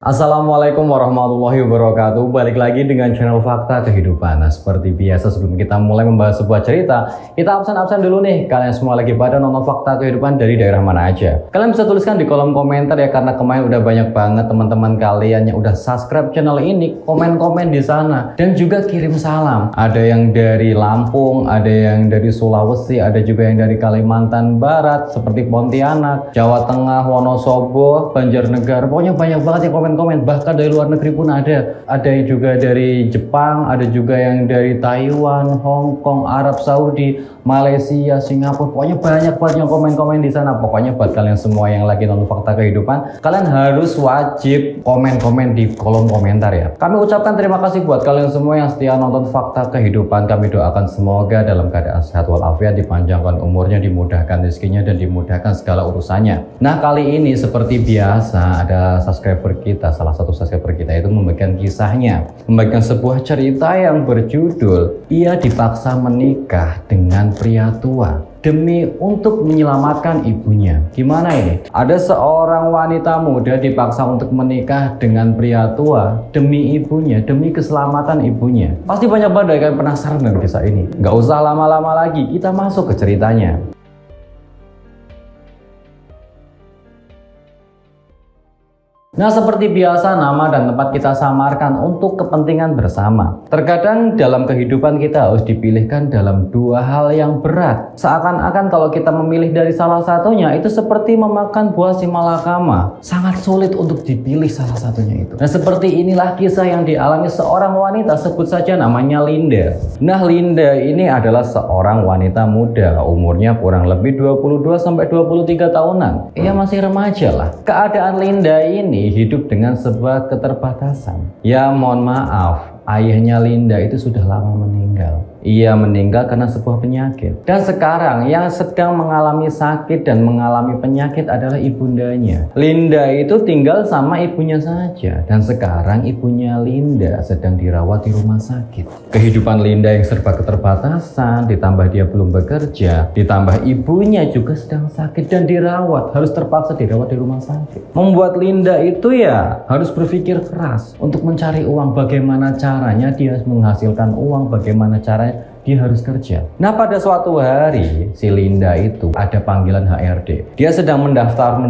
Assalamualaikum warahmatullahi wabarakatuh. Balik lagi dengan channel Fakta Kehidupan. Nah, seperti biasa sebelum kita mulai membahas sebuah cerita, kita absen dulu nih. Kalian semua lagi pada nonton Fakta Kehidupan dari daerah mana aja? Kalian bisa tuliskan di kolom komentar ya, karena kemarin udah banyak banget teman-teman kalian yang udah subscribe channel ini, komen-komen di sana dan juga kirim salam. Ada yang dari Lampung, ada yang dari Sulawesi, ada juga yang dari Kalimantan Barat seperti Pontianak, Jawa Tengah, Wonosobo, Banjarnegara. Pokoknya banyak banget yang komen, bahkan dari luar negeri pun ada juga dari Jepang, ada juga yang dari Taiwan, Hong Kong, Arab Saudi, Malaysia, Singapura. Pokoknya banyak banget yang komen di sana. Pokoknya buat kalian semua yang lagi nonton Fakta Kehidupan, kalian harus wajib komen di kolom komentar ya. Kami ucapkan terima kasih buat kalian semua yang setia nonton Fakta Kehidupan. Kami doakan semoga dalam keadaan sehat walafiat, dipanjangkan umurnya, dimudahkan rezekinya, dan dimudahkan segala urusannya. Nah, kali ini seperti biasa ada subscriber kita, salah satu subscriber kita itu membagikan kisahnya, membagikan sebuah cerita yang berjudul ia dipaksa menikah dengan pria tua demi untuk menyelamatkan ibunya. Gimana ini? Ada seorang wanita muda dipaksa untuk menikah dengan pria tua demi ibunya, demi keselamatan ibunya. Pasti banyak banget yang penasaran dengan kisah ini. Gak usah lama-lama lagi, kita masuk ke ceritanya. Nah, seperti biasa nama dan tempat kita samarkan untuk kepentingan bersama. Terkadang dalam kehidupan kita harus dipilihkan dalam dua hal yang berat. Seakan-akan kalau kita memilih dari salah satunya itu seperti memakan buah si malakama. Sangat sulit untuk dipilih salah satunya itu. Nah, seperti inilah kisah yang dialami seorang wanita, sebut saja namanya Linda. Nah, Linda ini adalah seorang wanita muda, umurnya kurang lebih 22-23 tahunan. Ia masih remaja lah. Keadaan Linda ini hidup dengan sebuah keterbatasan. Ya, mohon maaf, ayahnya Linda itu sudah lama meninggal. Ia meninggal karena sebuah penyakit. Dan sekarang yang sedang mengalami sakit dan mengalami penyakit adalah ibundanya. Linda itu tinggal sama ibunya saja. Dan sekarang ibunya Linda sedang dirawat di rumah sakit. Kehidupan Linda yang serba keterbatasan, ditambah dia belum bekerja, ditambah ibunya juga sedang sakit dan dirawat, harus terpaksa dirawat di rumah sakit, membuat Linda itu ya harus berpikir keras untuk mencari uang. Bagaimana caranya dia menghasilkan uang, bagaimana caranya dia harus kerja. Nah, pada suatu hari si Linda itu ada panggilan HRD. Dia sedang mendaftar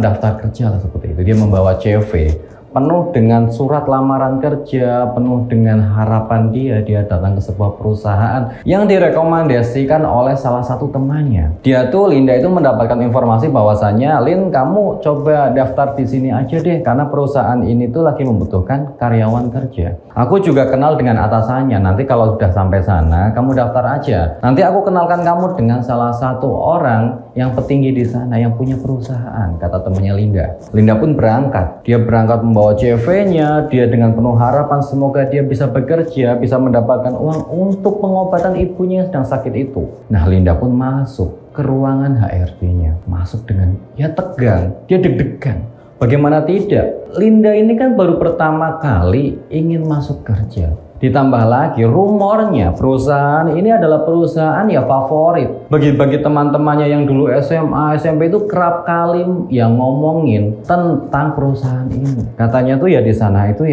kerja lah seperti itu. Dia membawa CV penuh dengan surat lamaran kerja, penuh dengan harapan dia datang ke sebuah perusahaan yang direkomendasikan oleh salah satu temannya. Linda itu mendapatkan informasi bahwasannya, Lin, kamu coba daftar di sini aja deh, karena perusahaan ini tuh lagi membutuhkan karyawan kerja. Aku juga kenal dengan atasannya, nanti kalau sudah sampai sana kamu daftar aja. Nanti aku kenalkan kamu dengan salah satu orang yang petinggi di sana yang punya perusahaan, kata temannya Linda. Linda pun berangkat. Dia berangkat membawa CV-nya, dia dengan penuh harapan semoga dia bisa bekerja, bisa mendapatkan uang untuk pengobatan ibunya yang sedang sakit itu. Nah, Linda pun masuk ke ruangan HRD-nya. Masuk dengan tegang, dia deg-degan. Bagaimana tidak? Linda ini kan baru pertama kali ingin masuk kerja. Ditambah lagi rumornya perusahaan ini adalah perusahaan favorit bagi teman-temannya yang dulu SMA, SMP itu kerap kali yang ngomongin tentang perusahaan ini. Katanya tuh di sana itu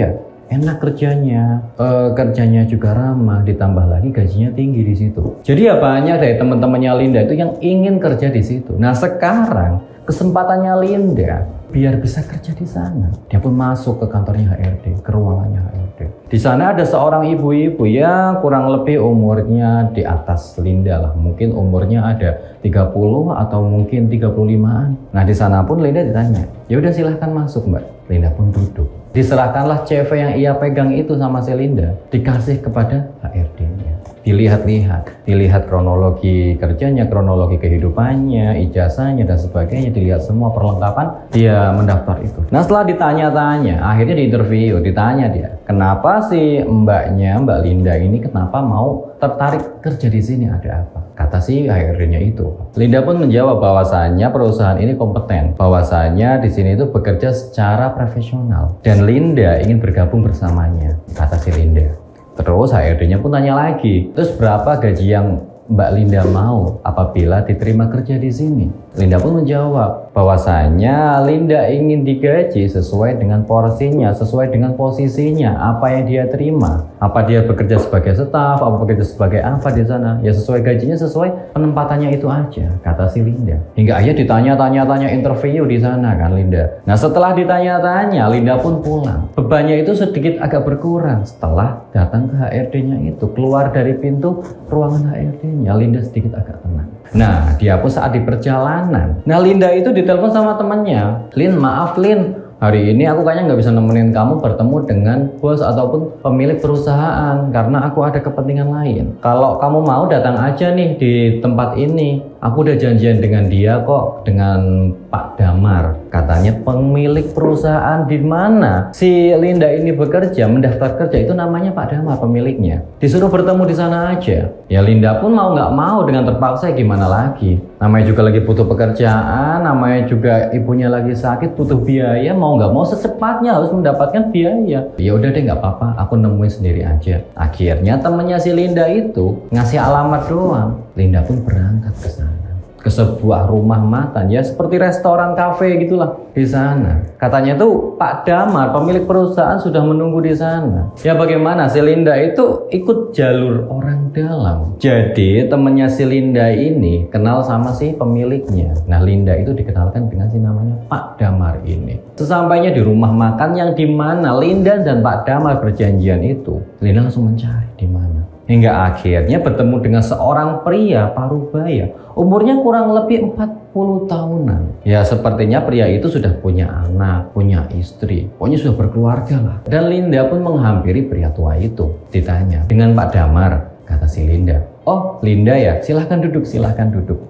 enak kerjanya juga ramah, ditambah lagi gajinya tinggi di situ. Jadi banyak dari teman-temannya Linda itu yang ingin kerja di situ. Nah, sekarang kesempatannya Linda biar bisa kerja di sana. Dia pun masuk ke kantornya HRD, ke ruangannya HRD. Di sana ada seorang ibu-ibu kurang lebih umurnya di atas Linda lah. Mungkin umurnya ada 30 atau mungkin 35-an. Nah, di sana pun Linda ditanya, "Ya udah, silahkan masuk, Mbak." Linda pun duduk. Diserahkanlah CV yang ia pegang itu sama si Linda, dikasih kepada HRD-nya. Dilihat kronologi kerjanya, kronologi kehidupannya, ijazahnya dan sebagainya, dilihat semua perlengkapan, dia mendaftar itu. Nah, setelah ditanya-tanya, akhirnya diinterview, ditanya dia, kenapa si Mbak Linda ini kenapa mau tertarik kerja di sini, ada apa? Kata si HRD-nya itu. Linda pun menjawab bahwasannya perusahaan ini kompeten, bahwasannya di sini itu bekerja secara profesional dan Linda ingin bergabung bersamanya, kata si Linda. Terus HRD-nya pun tanya lagi, terus berapa gaji yang Mbak Linda mau apabila diterima kerja di sini? Linda pun menjawab bahwasanya Linda ingin digaji sesuai dengan porsinya, sesuai dengan posisinya, apa yang dia terima. Apa dia bekerja sebagai staf, apa bekerja sebagai apa di sana? Ya sesuai gajinya, sesuai penempatannya itu aja, kata si Linda. Hingga akhirnya ditanya-tanya interview di sana kan Linda. Nah setelah ditanya-tanya, Linda pun pulang. Bebannya itu sedikit agak berkurang setelah datang ke HRD-nya itu. Keluar dari pintu ruangan HRD-nya, Linda sedikit agak tenang. Nah, dia pun saat di perjalanan. Nah, Linda itu ditelepon sama temannya. Lin, maaf Lin, hari ini aku kayaknya nggak bisa nemenin kamu bertemu dengan bos ataupun pemilik perusahaan karena aku ada kepentingan lain. Kalau kamu mau datang aja nih di tempat ini. Aku udah janjian dengan dia kok, dengan Pak Damar. Katanya pemilik perusahaan di mana si Linda ini bekerja, mendaftar kerja itu namanya Pak Damar pemiliknya. Disuruh bertemu di sana aja. Ya Linda pun mau nggak mau dengan terpaksa, gimana lagi. Namanya juga lagi butuh pekerjaan, namanya juga ibunya lagi sakit, butuh biaya, mau nggak mau secepatnya harus mendapatkan biaya. Ya udah deh nggak apa-apa, aku nemuin sendiri aja. Akhirnya temennya si Linda itu ngasih alamat doang. Linda pun berangkat ke sana, ke sebuah rumah makan, ya seperti restoran kafe gitulah di sana. Katanya tuh Pak Damar pemilik perusahaan sudah menunggu di sana. Ya bagaimana si Linda itu ikut jalur orang dalam. Jadi temennya si Linda ini kenal sama si pemiliknya. Nah Linda itu dikenalkan dengan si namanya Pak Damar ini. Sesampainya di rumah makan yang dimana Linda dan Pak Damar berjanjian itu, Linda langsung mencari di mana. Hingga akhirnya bertemu dengan seorang pria parubaya, umurnya kurang lebih 40 tahunan. Ya sepertinya pria itu sudah punya anak, punya istri, pokoknya sudah berkeluarga lah. Dan Linda pun menghampiri pria tua itu. Ditanya, dengan Pak Damar, kata si Linda. Oh Linda ya, silahkan duduk,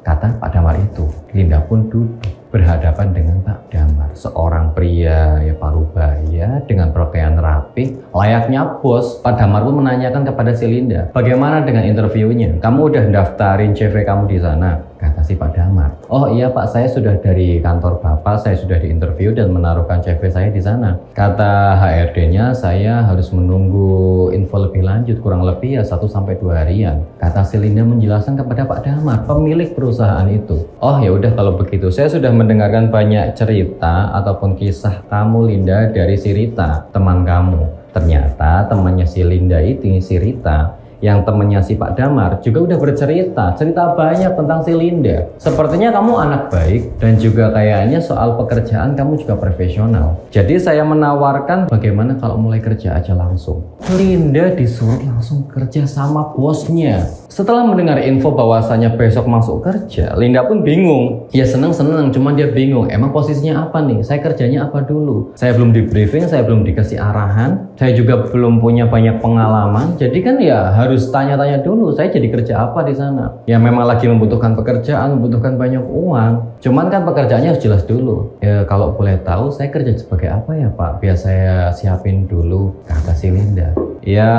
kata Pak Damar itu. Linda pun duduk berhadapan dengan Pak Damar, seorang pria ya parubaya dengan pakaian rapi, layaknya bos. Pak Damar pun menanyakan kepada si Linda, bagaimana dengan interviewnya? Kamu udah daftarin CV kamu di sana? Kata si Pak Damar. Oh iya Pak, saya sudah dari kantor Bapak, saya sudah diinterview dan menaruhkan CV saya di sana. Kata HRD-nya saya harus menunggu info lebih lanjut, kurang lebih ya 1-2 harian. Kata si Linda menjelaskan kepada Pak Damar, pemilik perusahaan itu. Oh ya udah kalau begitu, saya sudah mendengarkan banyak cerita ataupun kisah kamu Linda dari si Rita, teman kamu. Ternyata temannya si Linda itu, si Rita, yang temannya si Pak Damar juga udah bercerita banyak tentang si Linda. Sepertinya kamu anak baik dan juga kayaknya soal pekerjaan kamu juga profesional. Jadi saya menawarkan bagaimana kalau mulai kerja aja langsung. Linda disuruh langsung kerja sama bosnya. Setelah mendengar info bahwasanya besok masuk kerja, Linda pun bingung. Ya seneng-seneng, cuman dia bingung. Emang posisinya apa nih? Saya kerjanya apa dulu? Saya belum di briefing, saya belum dikasih arahan. Saya juga belum punya banyak pengalaman. Jadi kan ya harus tanya-tanya dulu. Saya jadi kerja apa di sana? Ya memang lagi membutuhkan pekerjaan, membutuhkan banyak uang. Cuman kan pekerjaannya harus jelas dulu. Ya kalau boleh tahu, saya kerja sebagai apa ya Pak? Biar saya siapin dulu, kata si Linda. Ya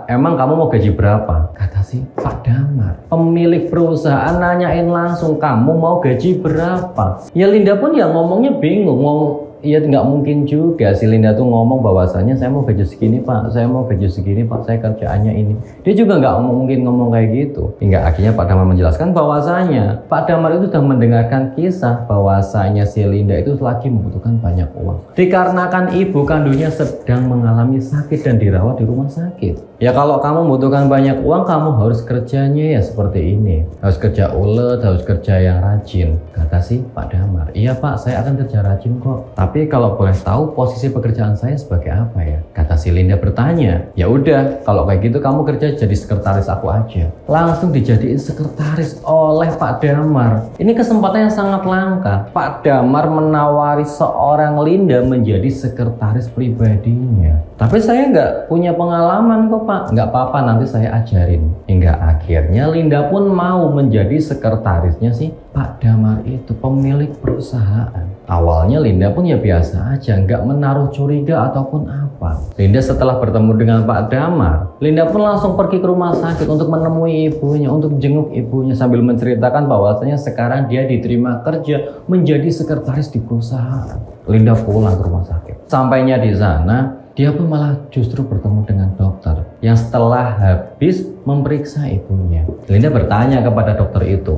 emang kamu mau gaji berapa? Kata si Pak Damar. Pemilik perusahaan nanyain langsung, kamu mau gaji berapa? Ya Linda pun ya ngomongnya bingung. Ya nggak mungkin juga si Linda tuh ngomong bahwasanya saya mau gaji segini Pak, saya mau gaji segini Pak, saya kerjaannya ini. Dia juga nggak mungkin ngomong kayak gitu. Hingga akhirnya Pak Damar menjelaskan bahwasanya Pak Damar itu sudah mendengarkan kisah bahwasanya si Linda itu lagi membutuhkan banyak uang. Dikarenakan ibu kandungnya sedang mengalami sakit dan dirawat di rumah sakit. Ya kalau kamu membutuhkan banyak uang, kamu harus kerjanya ya seperti ini. Harus kerja ulet, harus kerja yang rajin. Kata si Pak Damar. Iya Pak, saya akan kerja rajin kok. Tapi kalau boleh tahu posisi pekerjaan saya sebagai apa ya? Kata si Linda bertanya. Ya udah, kalau kayak gitu kamu kerja jadi sekretaris aku aja. Langsung dijadiin sekretaris oleh Pak Damar. Ini kesempatan yang sangat langka. Pak Damar menawari seorang Linda menjadi sekretaris pribadinya. Tapi saya nggak punya pengalaman kok Pak. Nggak apa-apa, nanti saya ajarin. Hingga akhirnya Linda pun mau menjadi sekretarisnya si Pak Damar itu, pemilik perusahaan. Awalnya Linda pun ya biasa aja, nggak menaruh curiga ataupun apa. Linda setelah bertemu dengan Pak Damar, Linda pun langsung pergi ke rumah sakit untuk menemui ibunya, untuk jenguk ibunya sambil menceritakan bahwasanya sekarang dia diterima kerja menjadi sekretaris di perusahaan. Linda pulang ke rumah sakit. Sampainya di sana, dia pun malah justru bertemu dengan dokter. yang setelah habis memeriksa ibunya. Linda bertanya kepada dokter itu,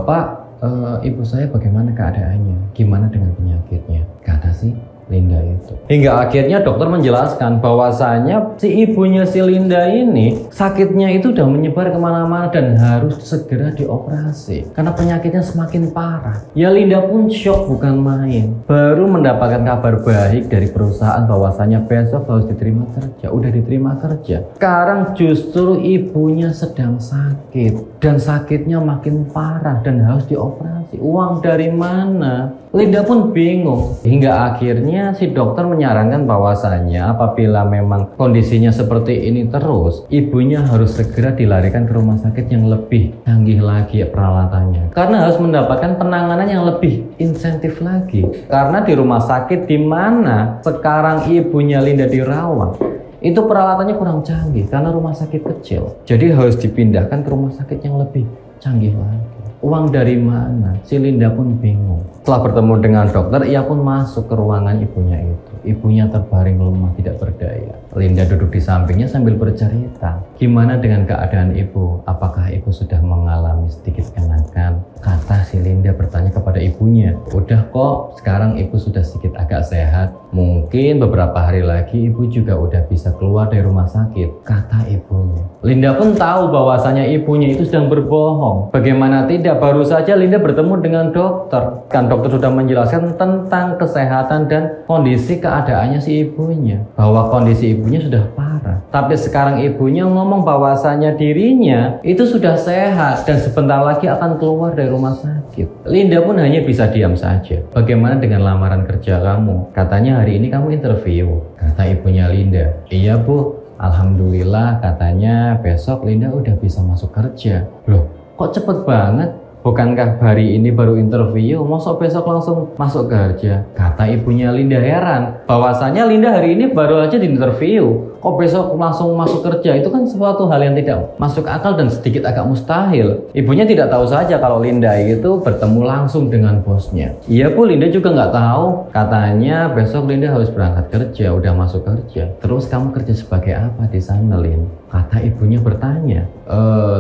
Pak, ibu saya bagaimana keadaannya? Gimana dengan penyakitnya? Kata si Linda itu. Hingga akhirnya dokter menjelaskan bahwasanya si ibunya si Linda ini sakitnya itu udah menyebar kemana-mana dan harus segera dioperasi karena penyakitnya semakin parah. Ya Linda pun shock bukan main. Baru mendapatkan kabar baik dari perusahaan bahwasanya besok harus diterima kerja. Udah diterima kerja. Sekarang justru ibunya sedang sakit dan sakitnya makin parah dan harus dioperasi. Uang dari mana? Linda pun bingung. Hingga akhirnya si dokter menyarankan bahwasanya apabila memang kondisinya seperti ini terus, ibunya harus segera dilarikan ke rumah sakit yang lebih canggih lagi peralatannya. Karena harus mendapatkan penanganan yang lebih insentif lagi. Karena di rumah sakit di mana sekarang ibunya Linda dirawat, itu peralatannya kurang canggih karena rumah sakit kecil. Jadi harus dipindahkan ke rumah sakit yang lebih canggih lagi. Uang dari mana? Si Linda pun bingung. Setelah bertemu dengan dokter, ia pun masuk ke ruangan ibunya itu. Ibunya terbaring lemah, tidak berdaya. Linda duduk di sampingnya sambil bercerita. Gimana dengan keadaan ibu? Apakah ibu sudah mengalami sedikit kenakan? Kata si Linda bertanya kepada ibunya. Udah kok, sekarang ibu sudah sedikit agak sehat. Mungkin beberapa hari lagi ibu juga udah bisa keluar dari rumah sakit, kata ibunya. Linda pun tahu bahwasanya ibunya itu sedang berbohong. Bagaimana tidak, baru saja Linda bertemu dengan dokter. Kan dokter sudah menjelaskan tentang kesehatan dan kondisi keadaannya si ibunya. Bahwa kondisi ibunya sudah parah. Tapi sekarang ibunya ngomong bahwasanya dirinya itu sudah sehat dan sebentar lagi akan keluar dari rumah sakit. Linda pun hanya bisa diam saja. Bagaimana dengan lamaran kerja kamu? Katanya hari ini kamu interview, kata ibunya Linda. Iya bu, alhamdulillah, katanya besok Linda udah bisa masuk kerja. Loh, kok cepet banget? Bukankah hari ini baru interview, masa besok langsung masuk kerja? Kata ibunya Linda heran, bahwasanya Linda hari ini baru aja diinterview, kok besok langsung masuk kerja? Itu kan suatu hal yang tidak masuk akal dan sedikit agak mustahil. Ibunya tidak tahu saja kalau Linda itu bertemu langsung dengan bosnya. Iya bu, Linda juga nggak tahu. Katanya besok Linda harus berangkat kerja, udah masuk kerja. Terus kamu kerja sebagai apa di sana, Lin? Kata ibunya bertanya.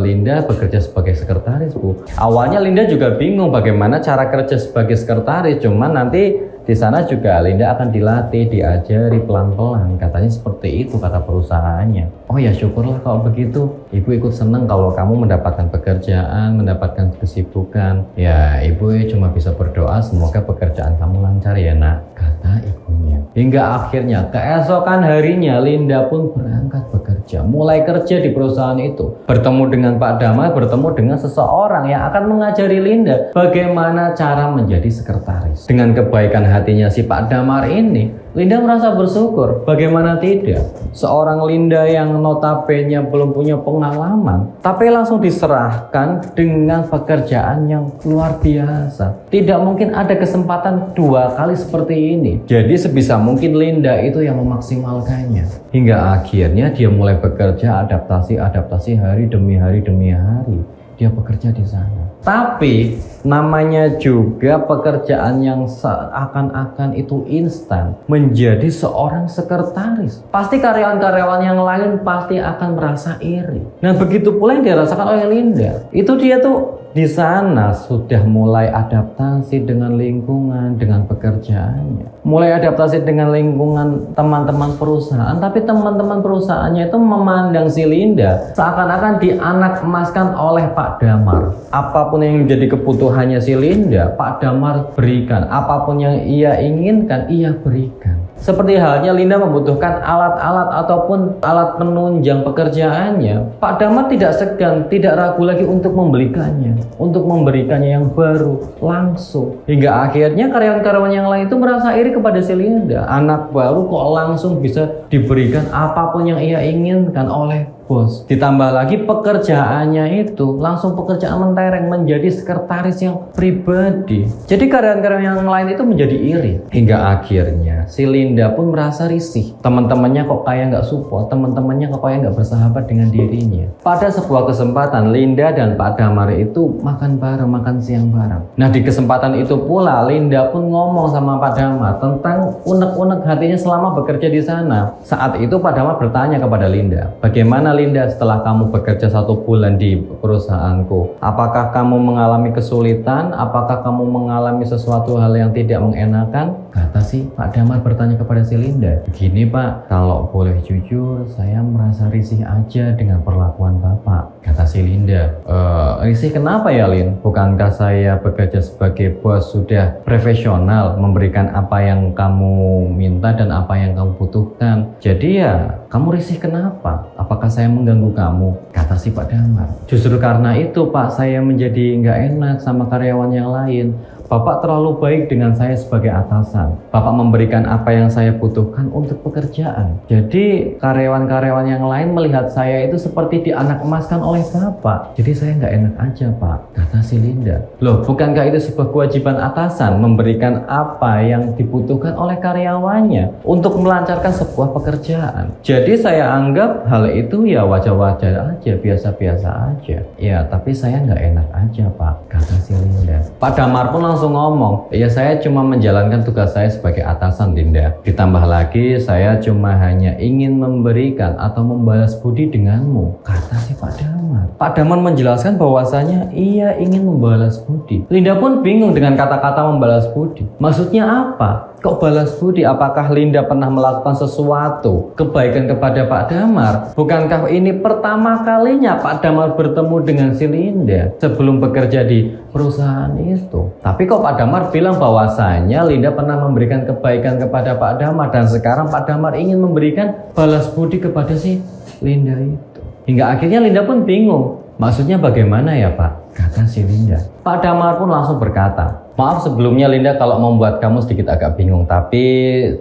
Linda bekerja sebagai sekretaris bu. Awalnya Linda juga bingung bagaimana cara kerja sebagai sekretaris, cuman nanti di sana juga Linda akan dilatih, diajari pelan-pelan. Katanya seperti itu kata perusahaannya. Oh ya syukurlah kalau begitu. Ibu ikut seneng kalau kamu mendapatkan pekerjaan, mendapatkan kesibukan. Ya ibu cuma bisa berdoa semoga pekerjaan kamu lancar ya nak, kata ibunya. Hingga akhirnya keesokan harinya Linda pun berangkat bekerja. Mulai kerja di perusahaan itu. Bertemu dengan Pak Damar, bertemu dengan seseorang yang akan mengajari Linda bagaimana cara menjadi sekretaris. Dengan kebaikan hatinya si Pak Damar ini, Linda merasa bersyukur. Bagaimana tidak? Seorang Linda yang notabene belum punya pengalaman, tapi langsung diserahkan dengan pekerjaan yang luar biasa. Tidak mungkin ada kesempatan dua kali seperti ini. Jadi sebisa mungkin Linda itu yang memaksimalkannya. Hingga akhirnya dia mulai bekerja adaptasi hari demi hari demi hari. Dia bekerja di sana. Tapi namanya juga pekerjaan yang seakan-akan itu instan, menjadi seorang sekretaris. Pasti karyawan-karyawan yang lain pasti akan merasa iri. Nah begitu pula yang dirasakan oleh Linda. Itu dia tuh di sana sudah mulai adaptasi dengan lingkungan, dengan pekerjaannya. Mulai adaptasi dengan lingkungan teman-teman perusahaan, tapi teman-teman perusahaannya itu memandang si Linda seakan-akan dianak emaskan oleh Pak Damar. Apapun yang menjadi kebutuhannya si Linda, Pak Damar berikan. Apapun yang ia inginkan, ia berikan. Seperti halnya Linda membutuhkan alat-alat ataupun alat penunjang pekerjaannya, Pak Damar tidak segan, tidak ragu lagi untuk membelikannya, untuk memberikannya yang baru, langsung. Hingga akhirnya karyawan-karyawan yang lain itu merasa iri kepada si Linda. Anak baru kok langsung bisa diberikan apapun yang ia inginkan oleh bos. Ditambah lagi pekerjaannya itu langsung pekerjaan mentereng menjadi sekretaris yang pribadi. Jadi karyawan-karyawan yang lain itu menjadi iri. Hingga akhirnya si Linda pun merasa risih. Teman-temannya kok kayak nggak support, teman-temannya kok kayak nggak bersahabat dengan dirinya. Pada sebuah kesempatan Linda dan Pak Damar itu makan bareng, makan siang bareng. Nah di kesempatan itu pula Linda pun ngomong sama Pak Damar tentang unek-unek hatinya selama bekerja di sana. Saat itu Pak Damar bertanya kepada Linda, bagaimana Linda setelah kamu bekerja 1 bulan di perusahaanku? Apakah kamu mengalami kesulitan? Apakah kamu mengalami sesuatu hal yang tidak mengenakan? Kata si Pak Damar bertanya kepada si Linda, begini Pak, kalau boleh jujur saya merasa risih aja dengan perlakuan Bapak. Kata si Linda, risih kenapa ya Lin? Bukankah saya bekerja sebagai bos sudah profesional, memberikan apa yang kamu minta dan apa yang kamu butuhkan. Jadi ya kamu risih kenapa? Apakah saya mengganggu kamu? Kata si Pak Damar. Justru karena itu Pak, saya menjadi nggak enak sama karyawan yang lain. Bapak terlalu baik dengan saya sebagai atasan. Bapak memberikan apa yang saya butuhkan untuk pekerjaan. Jadi karyawan-karyawan yang lain melihat saya itu seperti dianak emaskan oleh Bapak. Jadi saya nggak enak aja Pak, kata si Linda. Loh, bukankah itu sebuah kewajiban atasan memberikan apa yang dibutuhkan oleh karyawannya untuk melancarkan sebuah pekerjaan? Jadi saya anggap hal itu ya wajar-wajar aja, biasa-biasa aja. Ya, tapi saya nggak enak aja Pak, kata si Linda. Pak Damar pun langsung ngomong, ya saya cuma menjalankan tugas saya sebagai atasan Linda. Ditambah lagi saya cuma hanya ingin memberikan atau membalas budi denganmu, kata si Pak Damar. Pak Damar menjelaskan bahwasanya ia ingin membalas budi. Linda pun bingung dengan kata-kata membalas budi. Maksudnya apa? Kok balas budi? Apakah Linda pernah melakukan sesuatu kebaikan kepada Pak Damar? Bukankah ini pertama kalinya Pak Damar bertemu dengan si Linda sebelum bekerja di perusahaan itu? Tapi kok Pak Damar bilang bahwasanya Linda pernah memberikan kebaikan kepada Pak Damar dan sekarang Pak Damar ingin memberikan balas budi kepada si Linda itu. Hingga akhirnya Linda pun bingung. Maksudnya bagaimana ya Pak? Kata si Linda. Pak Damar pun langsung berkata, maaf sebelumnya Linda kalau membuat kamu sedikit agak bingung, tapi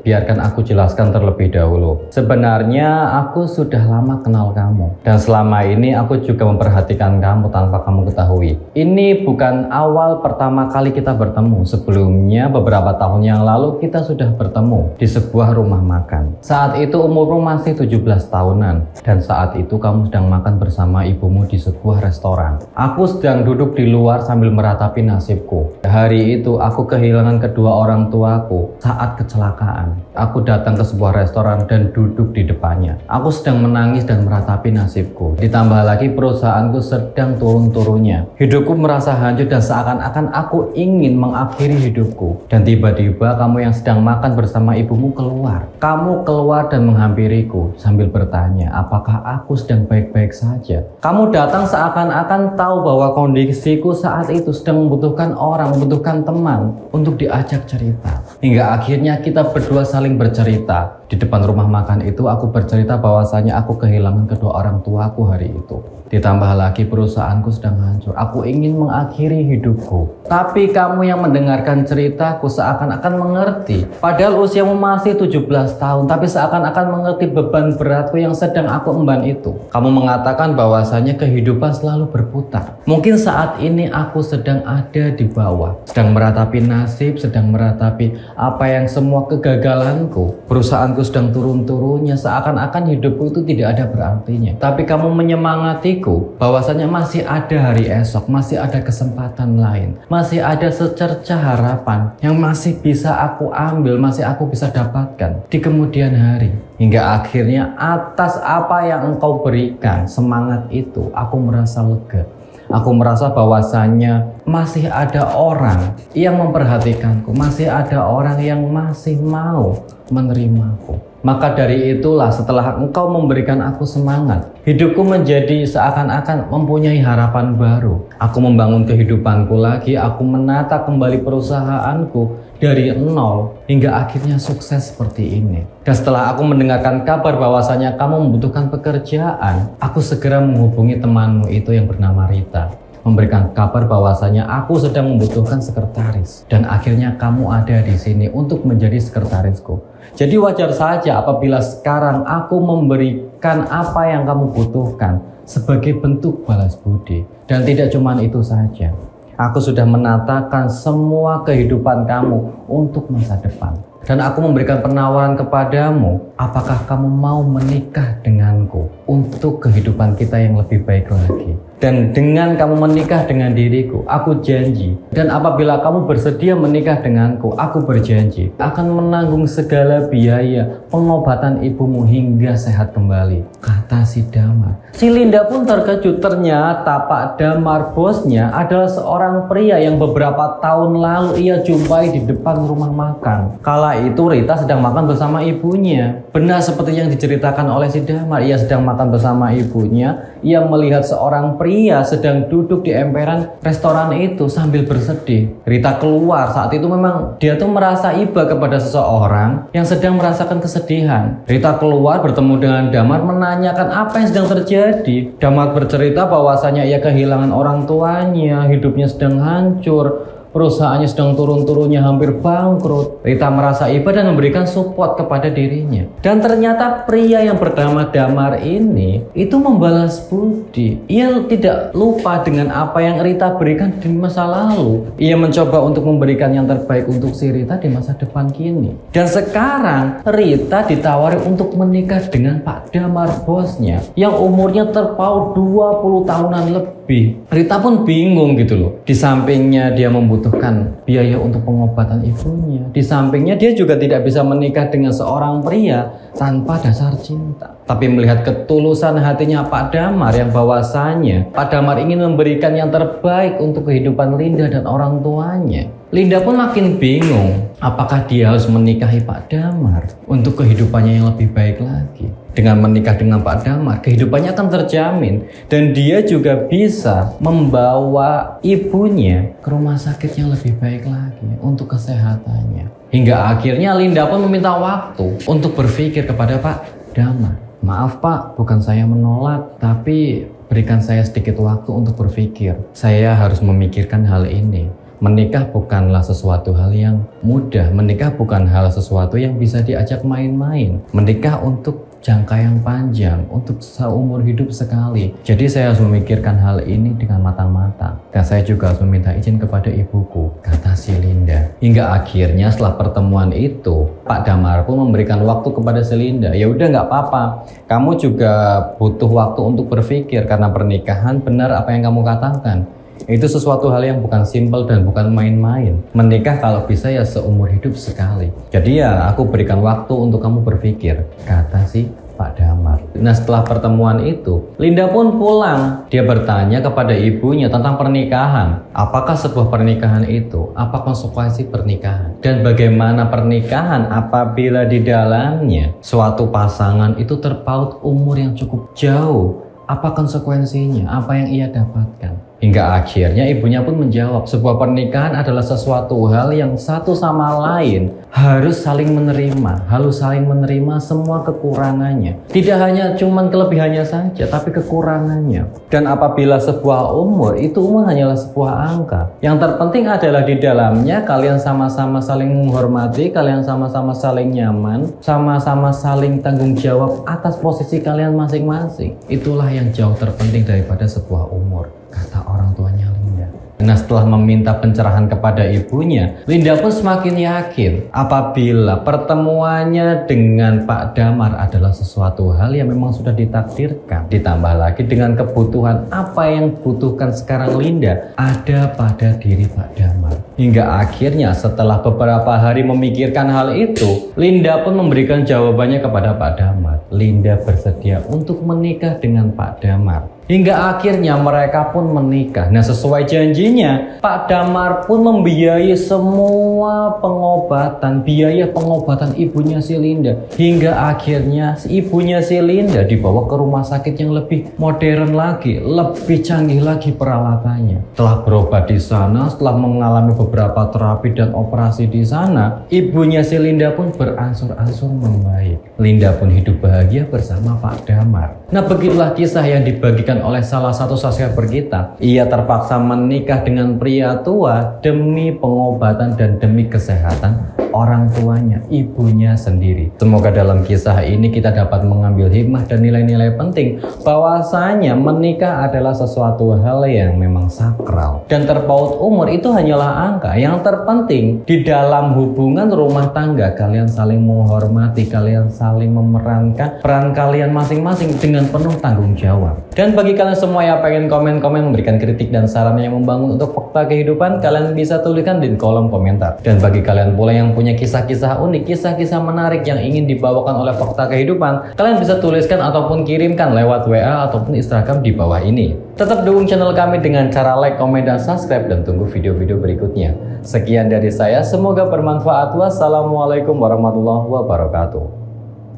biarkan aku jelaskan terlebih dahulu. Sebenarnya aku sudah lama kenal kamu dan selama ini aku juga memperhatikan kamu tanpa kamu ketahui. Ini bukan awal pertama kali kita bertemu. Sebelumnya beberapa tahun yang lalu kita sudah bertemu di sebuah rumah makan. Saat itu umurmu masih 17 tahunan dan saat itu kamu sedang makan bersama ibumu di sebuah restoran. Aku sedang duduk di luar sambil meratapi nasibku. Hari itu aku kehilangan kedua orang tuaku saat kecelakaan. Aku datang ke sebuah restoran dan duduk di depannya. Aku sedang menangis dan meratapi nasibku. Ditambah lagi perusahaanku sedang turun-turunnya. Hidupku merasa hancur dan seakan-akan aku ingin mengakhiri hidupku. Dan tiba-tiba kamu yang sedang makan bersama ibumu keluar. Kamu keluar dan menghampiriku sambil bertanya, apakah aku sedang baik-baik saja? Kamu datang seakan-akan tahu bahwa kondisiku saat itu sedang membutuhkan orang, membutuhkan teman untuk diajak cerita. Hingga akhirnya kita berdua saling bercerita. Di depan rumah makan itu aku bercerita bahwasanya aku kehilangan kedua orang tuaku hari itu. Ditambah lagi perusahaanku sedang hancur. Aku ingin mengakhiri hidupku. Tapi kamu yang mendengarkan ceritaku seakan-akan mengerti. Padahal usiamu masih 17 tahun, tapi seakan-akan mengerti beban beratku yang sedang aku emban itu. Kamu mengatakan bahwasanya kehidupan selalu berputar. Mungkin saat ini aku sedang ada di bawah, sedang meratapi nasib, sedang meratapi apa yang semua kegagalanku. Perusahaanku sedang turun-turunnya, seakan-akan hidupku itu tidak ada berartinya. Tapi kamu menyemangati bahwasanya masih ada hari esok, masih ada kesempatan lain, masih ada secercah harapan yang masih bisa aku ambil, masih aku bisa dapatkan di kemudian hari. Hingga akhirnya atas apa yang engkau berikan, semangat itu, aku merasa lega. Aku merasa bahwasanya masih ada orang yang memperhatikanku, masih ada orang yang masih mau menerimaku. Maka dari itulah setelah engkau memberikan aku semangat, hidupku menjadi seakan-akan mempunyai harapan baru. Aku membangun kehidupanku lagi, aku menata kembali perusahaanku dari nol hingga akhirnya sukses seperti ini. Dan setelah aku mendengarkan kabar bahwasanya kamu membutuhkan pekerjaan, aku segera menghubungi temanmu itu yang bernama Rita. memberikan kabar bahwasanya aku sedang membutuhkan sekretaris dan akhirnya kamu ada di sini untuk menjadi sekretarisku. Jadi wajar saja apabila sekarang aku memberikan apa yang kamu butuhkan sebagai bentuk balas budi. Dan tidak cuma itu saja, aku sudah menatakan semua kehidupan kamu untuk masa depan. Dan aku memberikan penawaran kepadamu, apakah kamu mau menikah denganku untuk kehidupan kita yang lebih baik lagi. Dan dengan kamu menikah dengan diriku, aku janji. Dan apabila kamu bersedia menikah denganku, aku berjanji akan menanggung segala biaya pengobatan ibumu hingga sehat kembali, kata si Damar. Si Linda pun terkejut, ternyata Pak Damar bosnya adalah seorang pria yang beberapa tahun lalu ia jumpai di depan rumah makan. Kala itu Rita sedang makan bersama ibunya. Benar seperti yang diceritakan oleh si Damar, ia sedang makan bersama ibunya. Ia melihat seorang pria sedang duduk di emperan restoran itu sambil bersedih. Rita keluar, saat itu memang dia tuh merasa iba kepada seseorang yang sedang merasakan kesedihan. Rita keluar bertemu dengan Damar menanyakan apa yang sedang terjadi. Damar bercerita bahwasanya ia kehilangan orang tuanya, hidupnya sedang hancur, perusahaannya sedang turun-turunnya, hampir bangkrut. Rita merasa iba dan memberikan support kepada dirinya. Dan ternyata pria yang bernama Damar ini itu membalas budi. Ia tidak lupa dengan apa yang Rita berikan di masa lalu. Ia mencoba untuk memberikan yang terbaik untuk si Rita di masa depan kini. Dan sekarang Rita ditawari untuk menikah dengan Pak Damar bosnya yang umurnya terpaut 20 tahunan lebih. Rita pun bingung gitu loh. Di sampingnya dia membutuhkan biaya untuk pengobatan ibunya. Di sampingnya dia juga tidak bisa menikah dengan seorang pria tanpa dasar cinta. Tapi melihat ketulusan hatinya Pak Damar yang bahwasanya Pak Damar ingin memberikan yang terbaik untuk kehidupan Linda dan orang tuanya, Linda pun makin bingung apakah dia harus menikahi Pak Damar untuk kehidupannya yang lebih baik lagi. Dengan menikah dengan Pak Damar, kehidupannya akan terjamin dan dia juga bisa membawa ibunya ke rumah sakit yang lebih baik lagi untuk kesehatannya. Hingga akhirnya Linda pun meminta waktu untuk berpikir kepada Pak Damar. Maaf Pak, bukan saya menolak, tapi berikan saya sedikit waktu untuk berpikir. Saya harus memikirkan hal ini. Menikah bukanlah sesuatu hal yang mudah. Menikah bukan hal sesuatu yang bisa diajak main-main. Menikah untuk jangka yang panjang, untuk seumur hidup sekali. Jadi saya harus memikirkan hal ini dengan matang-matang. Dan saya juga harus meminta izin kepada ibuku, kata si Linda. Hingga akhirnya setelah pertemuan itu, Pak Damar pun memberikan waktu kepada si Linda. Ya udah nggak apa-apa, kamu juga butuh waktu untuk berpikir karena pernikahan benar apa yang kamu katakan. Itu sesuatu hal yang bukan simpel dan bukan main-main. Menikah kalau bisa ya seumur hidup sekali. Jadi ya aku berikan waktu untuk kamu berpikir, kata si Pak Damar. Nah setelah pertemuan itu, Linda pun pulang. Dia bertanya kepada ibunya tentang pernikahan. Apakah sebuah pernikahan itu? Apa konsekuensi pernikahan? Dan bagaimana pernikahan apabila di dalamnya suatu pasangan itu terpaut umur yang cukup jauh? Apa konsekuensinya? Apa yang ia dapatkan? Hingga akhirnya ibunya pun menjawab, sebuah pernikahan adalah sesuatu hal yang satu sama lain harus saling menerima, semua kekurangannya. Tidak hanya cuman kelebihannya saja, tapi kekurangannya. Dan apabila sebuah umur, itu umur hanyalah sebuah angka. Yang terpenting adalah di dalamnya kalian sama-sama saling menghormati, kalian sama-sama saling nyaman, sama-sama saling tanggung jawab atas posisi kalian masing-masing. Itulah yang jauh terpenting daripada sebuah umur, kata orang tuanya Linda. Nah setelah meminta pencerahan kepada ibunya, Linda pun semakin yakin apabila pertemuannya dengan Pak Damar adalah sesuatu hal yang memang sudah ditakdirkan. Ditambah lagi dengan kebutuhan apa yang butuhkan sekarang Linda ada pada diri Pak Damar. Hingga akhirnya setelah beberapa hari memikirkan hal itu, Linda pun memberikan jawabannya kepada Pak Damar. Linda bersedia untuk menikah dengan Pak Damar. Hingga akhirnya mereka pun menikah. Nah sesuai janjinya, Pak Damar pun membiayai semua pengobatan, biaya pengobatan ibunya si Linda. Hingga akhirnya ibunya si Linda dibawa ke rumah sakit yang lebih modern lagi, lebih canggih lagi peralatannya. Setelah berobat di sana, setelah mengalami beberapa terapi dan operasi di sana, ibunya si Linda pun berangsur-angsur membaik. Linda pun hidup bahagia bersama Pak Damar. Nah begitulah kisah yang dibagikan dibagikan oleh salah satu subscriber kita. Ia terpaksa menikah dengan pria tua demi pengobatan dan demi kesehatan orang tuanya, ibunya sendiri. Semoga dalam kisah ini kita dapat mengambil hikmah dan nilai-nilai penting bahwasanya menikah adalah sesuatu hal yang memang sakral dan terpaut umur itu hanyalah angka. Yang terpenting di dalam hubungan rumah tangga kalian saling menghormati, kalian saling memerankan peran kalian masing-masing dengan penuh tanggung jawab. Dan bagi kalian semua yang pengen komen-komen, memberikan kritik dan saran yang membangun untuk fakta kehidupan, kalian bisa tuliskan di kolom komentar. Dan bagi kalian pula yang punya kisah-kisah unik, kisah-kisah menarik yang ingin dibawakan oleh fakta kehidupan, kalian bisa tuliskan ataupun kirimkan lewat WA ataupun Instagram di bawah ini. Tetap dukung channel kami dengan cara like, komen, dan subscribe, dan tunggu video-video berikutnya. Sekian dari saya, semoga bermanfaat. Wassalamualaikum warahmatullahi wabarakatuh.